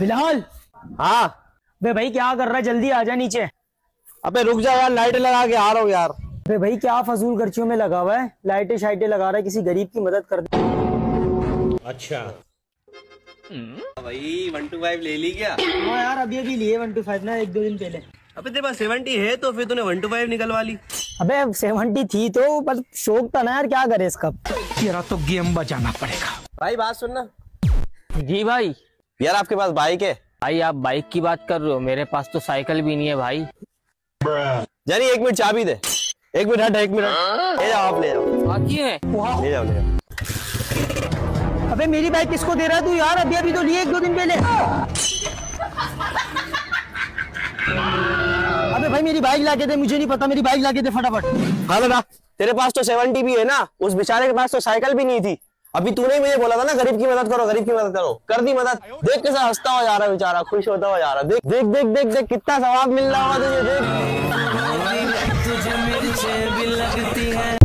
बिलाल। हाँ वे भाई क्या कर रहा है, जल्दी आ जा नीचे। अबे रुक जा यार, लाइट लगा के आ रहा हूँ यार। वे भाई क्या फजूल खर्चियों में लगा हुआ है, लाइटें शाइटें लगा रहा है, किसी गरीब की मदद कर दे। अच्छा भाई 125 ले ली क्या? हाँ यार अभी अभी लिए 125 ना, 1-2 दिन पहले। अबे तेरे पास 70 है तो फिर तूने 125 निकलवा ली। अबे 70 थी तो पर शौक था ना यार, क्या करे इसका। तेरा तो गेम बजाना पड़ेगा। भाई बात सुनना। जी भाई। यार आपके पास बाइक है? भाई आप बाइक की बात कर रहे हो, मेरे पास तो साइकिल भी नहीं है भाई। जानी 1 मिनट चाबी दे। 1 मिनट हट, 1 मिनट ले जाओ, आप ले जाओ। बाकी है ले जाओ ले जाओ। अबे मेरी बाइक किसको दे रहा है तू यार, अभी अभी तो लिए 1-2 दिन पहले। अबे भाई मेरी बाइक लाके दे, मुझे नहीं पता, मेरी बाइक लाके दे फटाफट। हाँ बेटा, तेरे पास तो 70 भी है ना, उस बेचारे के पास तो साइकिल भी नहीं थी। अभी तूने मुझे बोला था ना गरीब की मदद करो, गरीब की मदद करो, कर दी मदद। देख कैसा हंसता हुआ जा रहा है बेचारा, खुश होता हुआ जा रहा है। देख देख देख देख देख कितना सवाब मिल रहा होगा तुझे, देख।